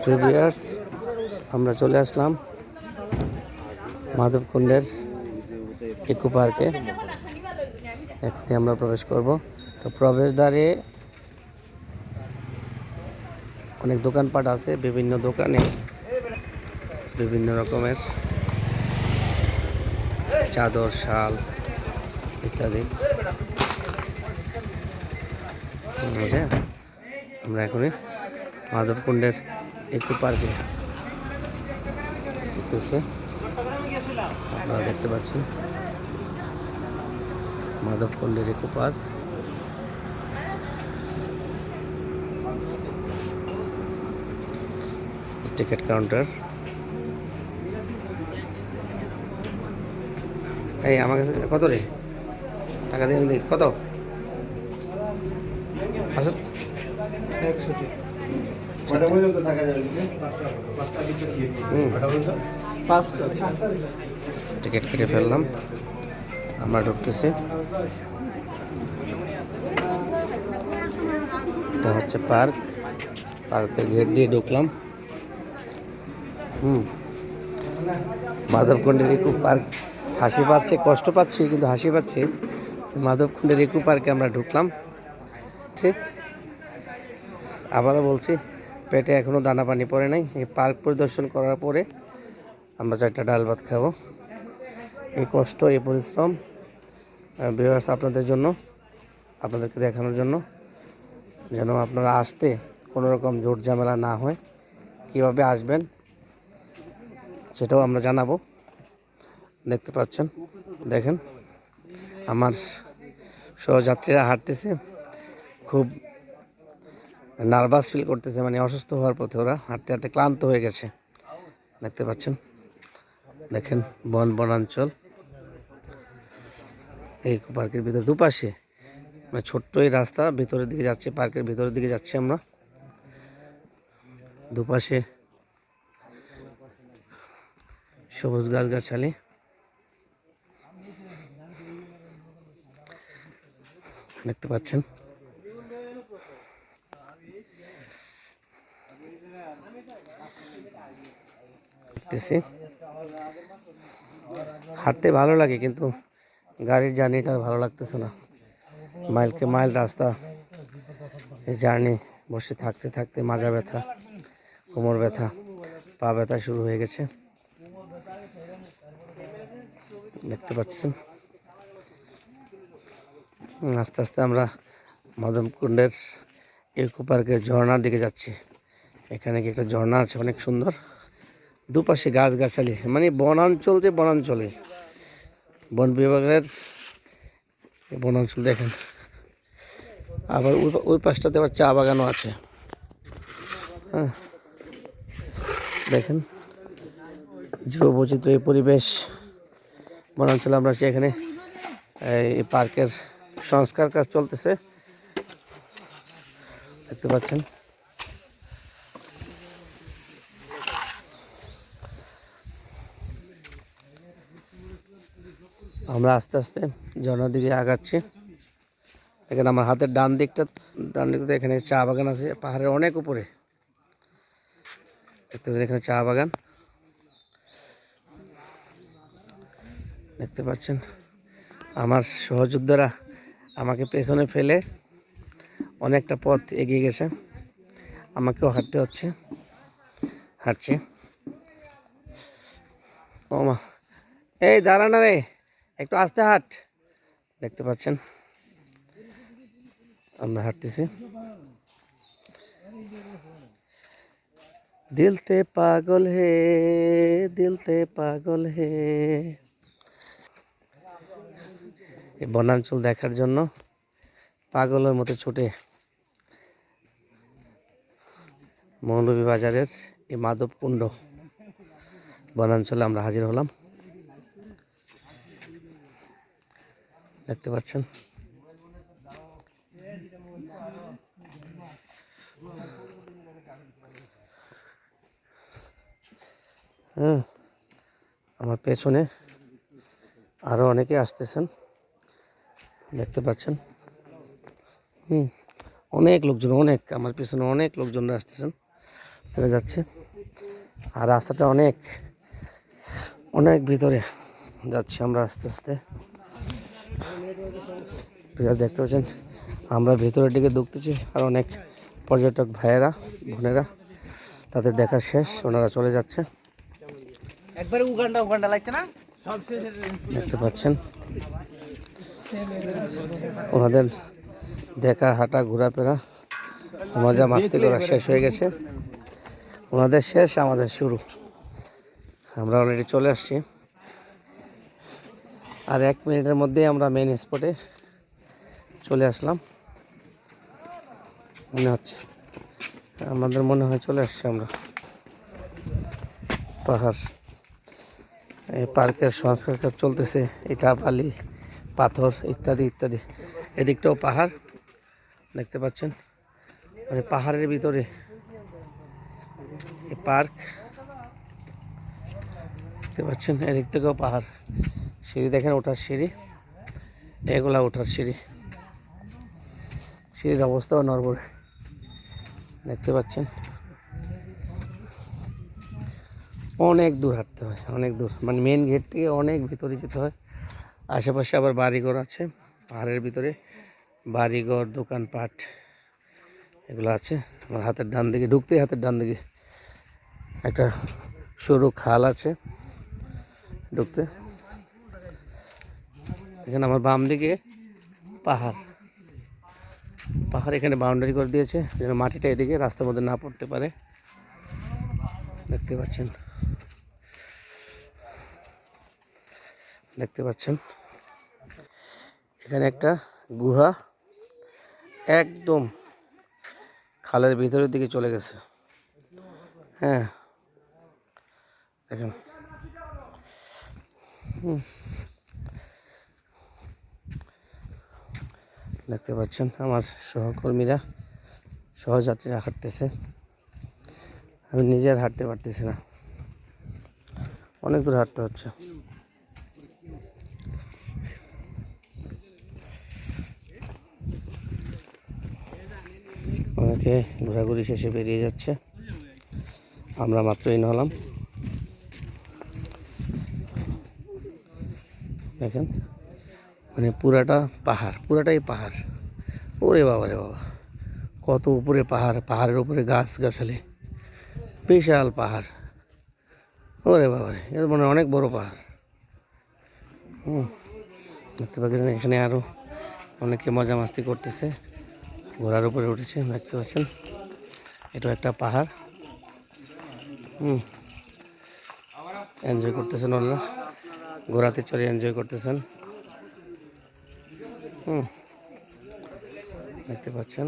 Previous আমরা চলে আসলাম মাধবকুণ্ডের eco পার্কে। এখানে আমরা প্রবেশ করব। তো প্রবেশদ্বারে অনেক দোকানপাট আছে, বিভিন্ন দোকানে বিভিন্ন রকমের চাদর, শাল ইত্যাদি। আমরা এখনই মাধবকুণ্ডের ইকো পার্কে দেখতেছি, আপনারা দেখতে পাচ্ছেন মাধবকুণ্ডের ইকো পার্ক। Ticket counter. এই আমার কাছে কত রে টাকা দিয়ে দেখি কত? আচ্ছা, টিকিট কেটে ফেললাম, আমরা ঢুকতেছি। এটা হচ্ছে পার্ক, পার্কের গেট দিয়ে ঢুকলাম। মাধবকুণ্ডের ইকো পার্ক। হাসি পাচ্ছে, কষ্ট পাচ্ছি কিন্তু হাসি পাচ্ছি। মাধবকুণ্ডের ইকো পার্কে আমরা ঢুকলাম। আবারও বলছি, পেটে এখনও দানা পানি পড়ে নাই। এই পার্ক পরিদর্শন করার পরে আমরা 4টা ডাল ভাত খাবো। এই কষ্ট, এই পরিশ্রম ভিউয়ার্স আপনাদের জন্য, আপনাদেরকে দেখানোর জন্য, যেন আপনারা আসতে কোনো রকম জোট ঝামেলা না হয়। কীভাবে আসবেন সেটাও আমরা জানাবো। দেখতে পাচ্ছেন, দেখেন আমার সহযাত্রীরা হাঁটতেছে, খুব নার্ভাস ফিল করতেছে, মানে অসুস্থ হওয়ার পথে ওরা হাঁটতে হাঁটতে ক্লান্ত হয়ে গেছে। দেখতে পাচ্ছেন, দেখেন বনাঞ্চল এই পার্কের ভিতরে দুপাশে, মানে ছোট্ট এই রাস্তা ভিতরের দিকে যাচ্ছে, পার্কের ভিতরের দিকে যাচ্ছি আমরা। দুপাশে সবুজ গাছগাছালি। দেখতে পাচ্ছেন, হাঁটতে ভালো লাগে কিন্তু গাড়ির জার্নিটা ভালো লাগতেছে না। মাইলকে মাইল রাস্তা, এই জার্নি, বসে থাকতে থাকতে মাজা ব্যথা, কোমর ব্যথা, পা ব্যথা শুরু হয়ে গেছে। দেখতে পাচ্ছেন, আস্তে আস্তে আমরা মাধবকুণ্ডের ইকো পার্কের ঝর্ণার দিকে যাচ্ছি। এখানে কি একটা ঝর্ণা আছে, অনেক সুন্দর। দুপাশে গাছগাছালি, মানে বনাঞ্চল, যে বনাঞ্চলে বন বিভাগের বনাঞ্চল। দেখেন আবার ওই পাশটাতে আবার চা বাগানও আছে। হ্যাঁ, দেখেন জীব বৈচিত্র্য, এই পরিবেশ বনাঞ্চলে আমরা এখানে এই পার্কের সংস্কার কাজ চলতেছে, দেখতে পাচ্ছেন। আমরা আস্তে আস্তে ঝর্ণার দিকে আগাচ্ছি। এখানে আমার হাতের ডান দিকটা এখানে চা বাগান আছে, পাহাড়ের অনেক উপরে। দেখতে পাচ্ছেন এখানে চা বাগান, দেখতে পাচ্ছেন। আমার সহযোদ্ধারা আমাকে পেছনে ফেলে অনেকটা পথ এগিয়ে গেছে, আমাকেও হাঁটতে হচ্ছে, হাঁটছে। ও মা, এই দাঁড়া না রে, একটু আস্তে হাঁট। দেখতে পাচ্ছেন আমরা হাঁটতেছি। দিলতে পাগল হে, দিলতে পাগল হে। এই বনাঞ্চল দেখার জন্য পাগলের মতো ছুটে মৌলভীবাজারের এই মাধবকুণ্ড বনাঞ্চলে আমরা হাজির হলাম। দেখতে পাচ্ছেন, হ্যাঁ, আমার পেছনে আরো অনেকে আসতেছেন, দেখতে পাচ্ছেন। হুম, অনেক লোকজন, অনেক আমার পিছনে অনেক লোকজনরা আসতেছেন, চলে যাচ্ছে। আর রাস্তাটা অনেক অনেক ভিতরে যাচ্ছি আমরা আস্তে আস্তে। দেখতে পাচ্ছেন আমরা ভিতরের দিকে ঢুকতেছি, আর অনেক পর্যটক ভাইয়েরা বোনেরা তাদের দেখা শেষ, ওনারা চলে যাচ্ছে। একবারে উগান্ডা লাগছে না? দেখতে পাচ্ছেন ওনাদের দেখা, হাঁটা, ঘোরাফেরা, মজা মাস্তি করা শেষ হয়ে গেছে। ওনাদের শেষ, আমাদের শুরু। আমরা অলরেডি চলে আসছি, আর 1 মিনিটের মধ্যেই আমরা মেইন স্পটে চলে আসলাম মনে হচ্ছে। আমাদের মনে হয় চলে আসছি আমরা। পাহাড়, এই পার্কের সংস্কার কাজ চলতেছে, ইটা বালি পাথর ইত্যাদি ইত্যাদি। এদিকটাও পাহাড় দেখতে পাচ্ছেন, মানে পাহাড়ের ভিতরে এই পার্ক দেখতে পাচ্ছেন। এদিক থেকেও পাহাড়, সিঁড়ি দেখেন, ওঠার সিঁড়ি, এগুলা ওঠার সিঁড়ি। সিঁড়ির অবস্থাও নড়বড়ে দেখতে পাচ্ছেন। অনেক দূর হাঁটতে হয়, অনেক দূর, মানে মেন গেট থেকে অনেক ভিতরে যেতে হয়। আশেপাশে আবার বাড়িঘর আছে, পাহাড়ের ভিতরে বাড়িঘর, দোকানপাট এগুলো আছে। আমার হাতের ডান দিকে ঢুকতেই, হাতের ডান দিকে একটা সরু খাল আছে ঢুকতে। এখানে আমার বাম দিকে পাহাড়, পাহাড় এখানে বাউন্ডারি করে দিয়েছে যেন মাটিটা এদিকে রাস্তার মধ্যে না পড়তে পারে। দেখতে পাচ্ছেন, দেখতে পাচ্ছেন এখানে একটা গুহা একদম খালের ভিতরের দিকে চলে গেছে। হ্যাঁ দেখেন, দেখতে পাচ্ছেন আমার সহকর্মীরা, সহযাত্রীরা হাঁটতেছে, আমি নিজে আর হাঁটতে পারতেছি না, অনেক দূর হাঁটতে হচ্ছে। অনেকে ঘোরাঘুরি শেষে বেরিয়ে যাচ্ছে, আমরা মাত্র ইন হলাম। দেখেন, মানে পুরাটা পাহাড়, পুরাটাই পাহাড়। ওরে বাবা রে বাবা, কত উপরে পাহাড়, পাহাড়ের উপরে গাছ গাছালি, বিশাল পাহাড়। ওরে বাবা রে, এটা মানে অনেক বড় পাহাড়। দেখতে পাচ্ছেন এখানে আরও অনেকে মজা মাস্তি করতেছে, ঘোড়ার উপরে উঠেছে, দেখতে পাচ্ছেন। এটাও একটা পাহাড়, এনজয় করতেছেন ওনারা, ঘোড়াতে চড়ে এনজয় করতেছেন। দেখতে পাচ্ছেন,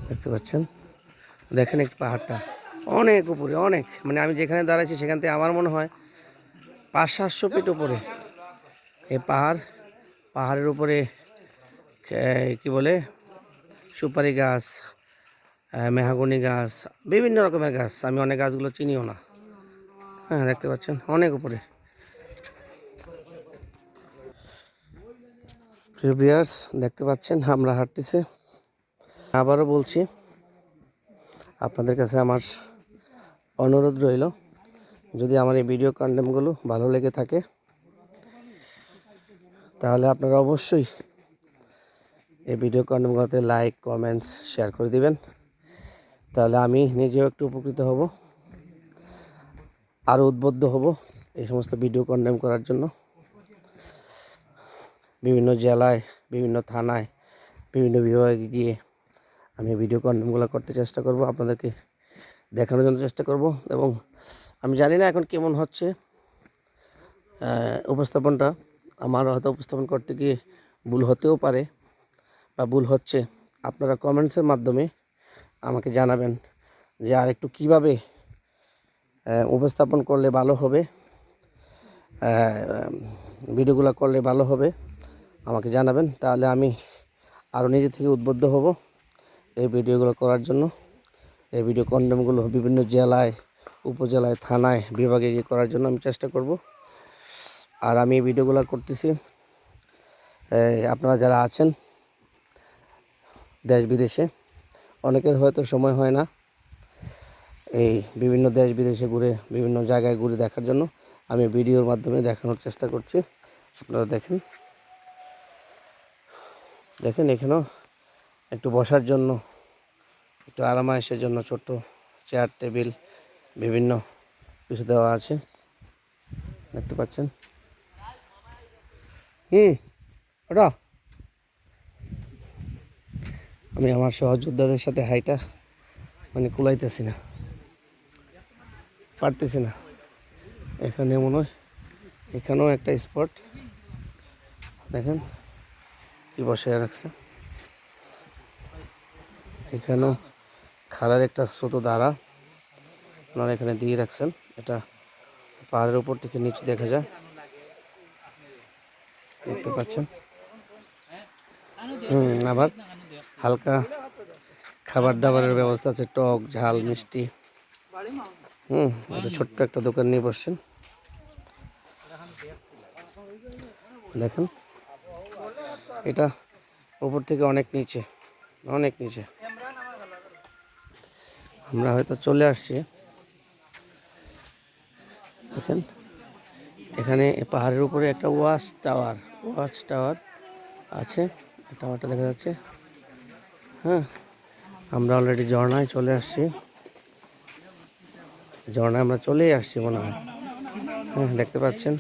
দেখতে পাচ্ছেন। দেখেন একটু পাহাড়টা অনেক উপরে, অনেক, মানে আমি যেখানে দাঁড়াইছি সেখান থেকে আমার মনে হয় 500-700 ফিট উপরে এই পাহাড়। পাহাড়ের উপরে কি বলে, সুপারি গাছ, মেহাগনি গাছ, বিভিন্ন রকমের গাছ, আমি অনেক গাছগুলো চিনিও না। হ্যাঁ দেখতে পাচ্ছেন অনেক উপরে। প্রিয় ভিউয়ার্স, দেখতে পাচ্ছেন আমরা হাঁটতেছি। আবারও বলছি, আপনাদের কাছে আমার অনুরোধ রইল, যদি আমার এই ভিডিও কন্টেন্টগুলো ভালো লেগে থাকে তাহলে আপনারা অবশ্যই এই ভিডিও কন্টেন্টগুলোতে লাইক, কমেন্টস, শেয়ার করে দিবেন। তাহলে আমি নিজেও একটু উপকৃত হব, আরও উদ্বুদ্ধ হব এই সমস্ত ভিডিও কন্টেন্ট করার জন্য। বিভিন্ন জেলায়, বিভিন্ন থানায়, বিভিন্ন বিভাগে গিয়ে আমি ভিডিও কন্টেন্টগুলো করতে চেষ্টা করব, আপনাদেরকে দেখানোর জন্য চেষ্টা করব। এবং আমি জানি না এখন কেমন হচ্ছে উপস্থাপনটা, আমার হয়তো উপস্থাপন করতে গিয়ে ভুল হতেও পারে বা ভুল হচ্ছে। আপনারা কমেন্টসের মাধ্যমে আমাকে জানাবেন যে আর একটু কীভাবে উপস্থাপন করলে ভালো হবে, ভিডিওগুলো করলে ভালো হবে, আমাকে জানাবেন। তাহলে আমি আরও নিজে থেকে উদ্বুদ্ধ হব এই ভিডিওগুলো করার জন্য। এই ভিডিও কন্টেন্টগুলো বিভিন্ন জেলায়, উপজেলায়, থানায়, বিভাগে গিয়ে করার জন্য আমি চেষ্টা করব। আর আমি এই ভিডিওগুলো করতেছি আপনারা যারা আছেন দেশ বিদেশে, অনেকের হয়তো সময় হয় না এই বিভিন্ন দেশ বিদেশে ঘুরে, বিভিন্ন জায়গায় ঘুরে দেখার জন্য। আমি ভিডিওর মাধ্যমে দেখানোর চেষ্টা করছি। আপনারা দেখেন এখানেও একটু বসার জন্য, একটু আরামায়েশের জন্য ছোট্ট চেয়ার টেবিল বিভিন্ন কিছু দেওয়া আছে, দেখতে পাচ্ছেন। ওটা আমি আমার সহযোদ্ধাদের সাথে হাইটা মানে কুলাইতেছি না, পারতেছি না। এখানে মনে হয় এখানেও একটা স্পট দেখেন কি বসায় রাখছে। এখানেও খালের একটা স্রোত দ্বারা আপনারা এখানে দিয়ে রাখছেন। এটা পাহাড়ের উপর থেকে নিচে দেখা যায়, দেখতে পাচ্ছেন। আবার হালকা খাবার দাবারের ব্যবস্থা আছে, টক ঝাল মিষ্টি। এটা ছোট্ট একটা দোকান নিয়ে বসছেন, দেখেন। এটা উপর থেকে অনেক নিচে, অনেক নিচে। আমরা হয়তো চলে আসছি, দেখেন। এখানে পাহাড়ের উপরে একটা ওয়াচ টাওয়ার আছে, টাওয়ারটা দেখা যাচ্ছে। আমরা অলরেডি ঝর্ণায় চলে আসছি, ঝর্ণায় আমরা চলেই আসছি মনে হয়। দেখতে পাচ্ছেন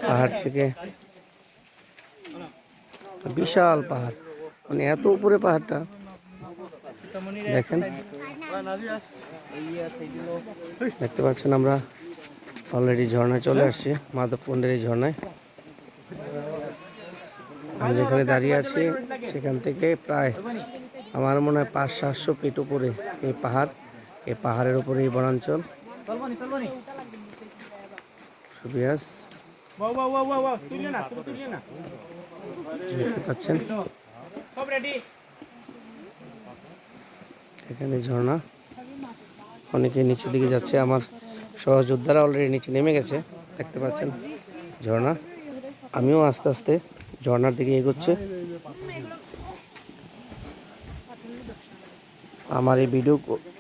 পাহাড় থেকে বিশাল পাহাড়, মানে এত উপরে পাহাড়টা দেখেন। দেখতে পাচ্ছেন আমরা অলরেডি ঝর্ণায় চলে আসছি, মাধবকুণ্ডের এই ঝর্ণায়। আমি যেখানে দাঁড়িয়ে আছি সেখান থেকে প্রায় আমার মনে হয় 500-700 ফিট উপরে এই পাহাড়। এই পাহাড়ের উপরে এই বনাঞ্চল। দেখতে পাচ্ছেন এখানে ঝর্ণা, অনেকে নিচের দিকে যাচ্ছে। আমার সহযোদ্ধারা অলরেডি নিচে নেমে গেছে, দেখতে পাচ্ছেন ঝর্ণা। আমিও আস্তে আস্তে ঝর্ণার দিকে এগোচ্ছি। আমার এই ভিডিও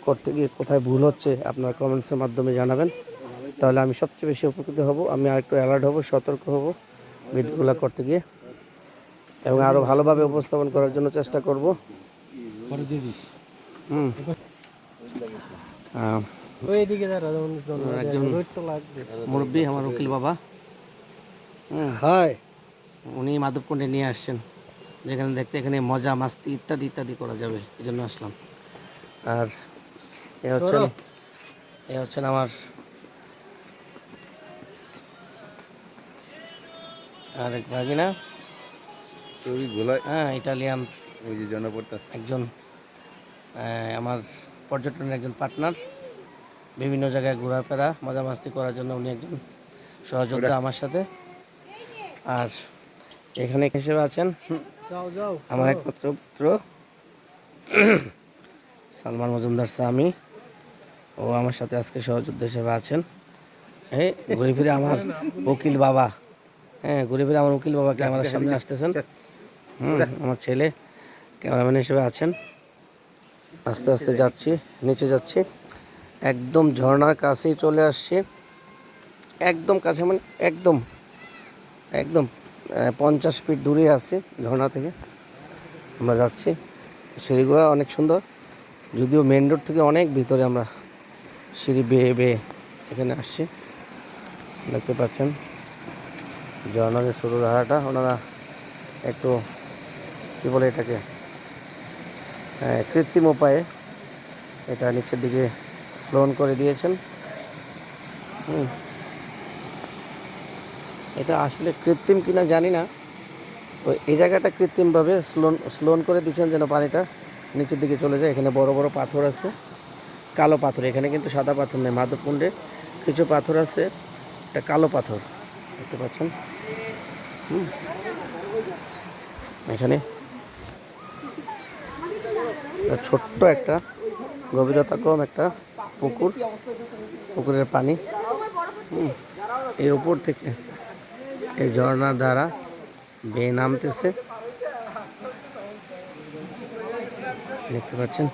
করতে গিয়ে কোথায় ভুল হচ্ছে আপনার কমেন্টসের মাধ্যমে জানাবেন, তাহলে আমি সবচেয়ে বেশি উপকৃত হব। আমি আরেকটু অ্যালার্ট হব, সতর্ক হব ভিডিওগুলো করতে গিয়ে, এবং আরও ভালোভাবে উপস্থাপন করার জন্য চেষ্টা করব। একজন মুরব্বী আমার উকিল বাবা, উনি মাধবকুণ্ডে নিয়ে আসছেন, যেখানে দেখতে এখানে মজা মাস্তি ইত্যাদি ইত্যাদি করা যাবে, এই জন্য আসলাম। আর এ হচ্ছেন আমার আরেক ভাগিনা, ইটালিয়ান একজন আমার পর্যটনের একজন পার্টনার। বিভিন্ন জায়গায় ঘোরাফেরা মজা মাস্তি করার জন্য উনি একজন সহযোদ্ধা আমার সাথে। আর এখানে হিসেবে আছেন আমার একমাত্র পুত্র সালমান মজুমদার স্বামী, ও আমার সাথে আজকে সহযোদ্ধা হিসেবে আছেন। ঘুরে ফিরে আমার উকিল বাবা, ঘুরে ফিরে আমার উকিল বাবা ক্যামেরার সামনে আসতেছেন। আমার ছেলে ক্যামেরাম্যান হিসেবে আছেন। আস্তে আস্তে যাচ্ছি, নিচে যাচ্ছি, একদম ঝর্ণার কাছেই চলে আসছি, একদম কাছে, মানে একদম 50 ফিট দূরে আছি ঝর্ণা থেকে। আমরা যাচ্ছি, সিঁড়িগুলো অনেক সুন্দর, যদিও মেন রোড থেকে অনেক ভিতরে আমরা সিঁড়ি বেয়ে বেয়ে এখানে আসছি। দেখতে পাচ্ছেন ঝর্ণার যে স্রোতধারাটা, ওনারা একটু কী বলে এটাকে, কৃত্রিম উপায়ে এটা নিচের দিকে স্লোন করে দিয়েছেন। এটা আসলে কৃত্রিম কিনা জানি না, তো এই জায়গাটা কৃত্রিমভাবে স্লোন করে দিচ্ছেন যেন পানিটা নিচের দিকে চলে যায়। এখানে বড় বড় পাথর আছে, কালো পাথর। এখানে কিন্তু সাদা পাথর নেই, মাধবকুণ্ডে কিছু পাথর আছে, এটা কালো পাথর, দেখতে পাচ্ছেন। এখানে ছোট্ট একটা গভীরতা কম একটা পুকুর, পুকুরের পানি। এই উপর থেকে এই ঝর্ণার ধারা বেয়ে নামতেছে, দেখতে পাচ্ছেন।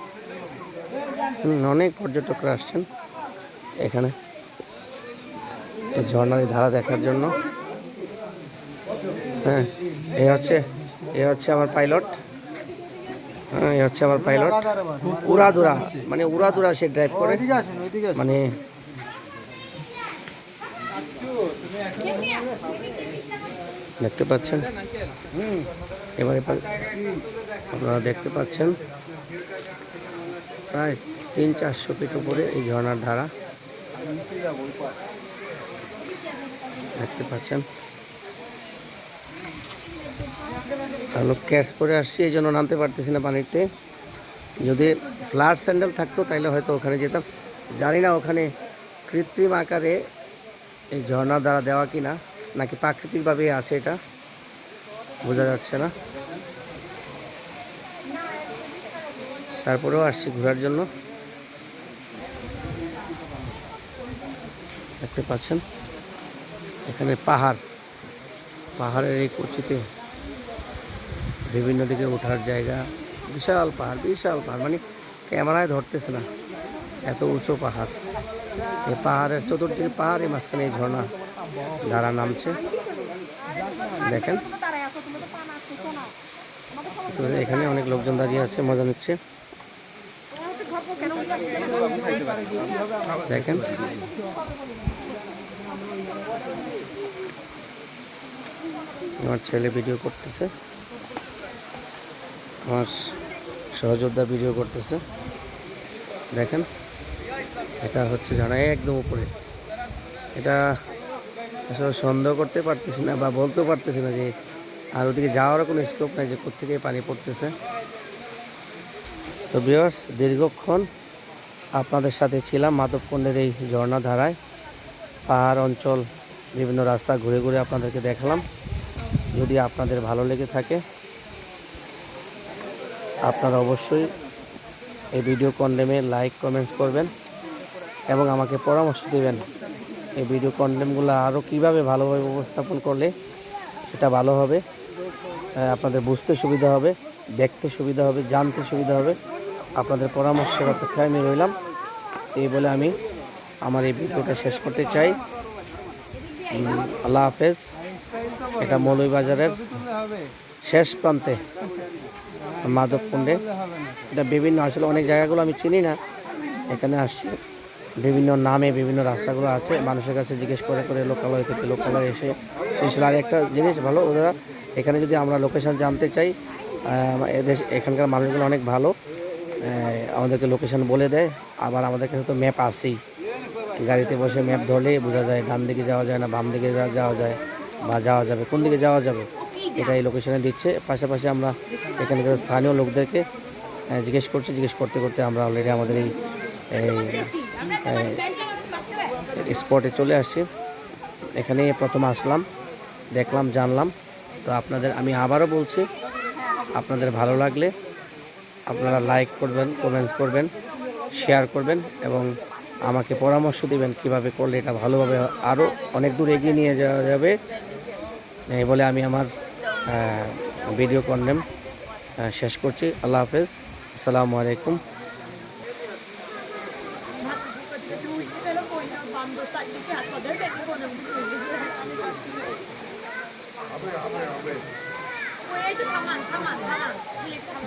অনেক পর্যটকরা আসছেন এখানে এই ঝর্ণার ধারা দেখার জন্য। হ্যাঁ, এ হচ্ছে আমার পাইলট। হ্যাঁ, এ হচ্ছে আমার পাইলট। উড়াধুরা, মানে উড়াধুরা সে ড্রাইভ করে, মানে দেখতে পাচ্ছেন। এবারে আপনারা দেখতে পাচ্ছেন প্রায় 300-400 ফিট উপরে এই ঝর্ণার ধারা দেখতে পাচ্ছেন। ভালো ক্যাচ পরে আসছি, এই জন্য নামতে পারতেছি না পানিতে। যদি ফ্ল্যাট স্যান্ডেল থাকতো তাহলে হয়তো ওখানে যেতাম। জানি না ওখানে কৃত্রিম আকারে এই ঝর্ণার দ্বারা দেওয়া কিনা, নাকি প্রাকৃতিকভাবে আছে, এটা বোঝা যাচ্ছে না। তারপরেও আসছি ঘোরার জন্য, দেখতে পাচ্ছেন। এখানে পাহাড়ের এই কুচিতে বিভিন্ন দিকে ওঠার জায়গা, বিশাল পাহাড়, মানে ক্যামেরায় ধরতেছে না, এত উঁচু পাহাড়। এই পাহাড়ের চতুর্দিকে পাহাড়, এই মাঝখানে এই ঝর্ণা ধারা নামছে, দেখেন। এখানে অনেক লোকজন দাঁড়িয়ে আছে, মজা নিচ্ছে, দেখেন। আমার ছেলে ভিডিও করতেছে, আমার সহযোদ্ধা ভিডিও করতেছে, দেখেন। এটা হচ্ছে ঝর্ণা একদম উপরে। এটা আসলে সন্দেহ করতে পারতেছি না বা বলতেও পারতেছি না যে আর ওদিকে যাওয়ারও কোনো স্কোপ নাই, যে কোত্থেকে পানি পড়তেছে। তো ভিউয়ার্স, দীর্ঘক্ষণ আপনাদের সাথে ছিলাম মাধবকুণ্ডের এই ঝর্ণা ধারায়। পাহাড় অঞ্চল, বিভিন্ন রাস্তা ঘুরে ঘুরে আপনাদেরকে দেখালাম। যদি আপনাদের ভালো লেগে থাকে আপনারা অবশ্যই এই ভিডিও কন্টেন্টে লাইক কমেন্টস করবেন এবং আমাকে পরামর্শ দেবেন এই ভিডিও কন্টেন্টগুলো আরও কীভাবে ভালোভাবে উপস্থাপন করলে এটা ভালো হবে, আপনাদের বুঝতে সুবিধা হবে, দেখতে সুবিধা হবে, জানতে সুবিধা হবে। আপনাদের পরামর্শের অপেক্ষায় আমি রইলাম। এই বলে আমি আমার এই ভিডিওটা শেষ করতে চাই। আল্লাহ হাফেজ। এটা মৌলভীবাজারের শেষ প্রান্তে মাধবকুণ্ডে। এটা বিভিন্ন, আসলে অনেক জায়গাগুলো আমি চিনি না, এখানে আসছি বিভিন্ন নামে, বিভিন্ন রাস্তাগুলো আছে, মানুষের কাছে জিজ্ঞেস করে করে লোকালয় থেকে লোকালয় এসে। আর একটা জিনিস ভালো, ওরা এখানে যদি আমরা লোকেশান জানতে চাই, এখানকার মানুষগুলো অনেক ভালো, আমাদেরকে লোকেশান বলে দেয়। আবার আমাদের কাছে তো ম্যাপ আছেই, গাড়িতে বসে ম্যাপ ধরলেই বোঝা যায় ডান দিকে যাওয়া যায় না বাম দিকে যাওয়া যায়, বা যাওয়া যাবে কোন দিকে যাওয়া যাবে, এটা এই লোকেশানে দিচ্ছে। পাশাপাশি আমরা এখানকার স্থানীয় লোকদেরকে জিজ্ঞেস করতে করতে আমরা অলরেডি আমাদের এই স্পটে চলে আসছি। এখানে প্রথম আসলাম, দেখলাম, জানলাম। তো আপনাদের আমি আবারও বলছি, আপনাদের ভালো লাগলে আপনারা লাইক করবেন, কমেন্টস করবেন, শেয়ার করবেন এবং আমাকে পরামর্শ দিবেন কিভাবে করলে এটা ভালোভাবে আরও অনেক দূর এগিয়ে নিয়ে যাওয়া যাবে। এই বলে আমি আমার ভিডিও কন্টেন্ট শেষ করছি। আল্লাহ হাফেজ, আসসালামু আলাইকুম।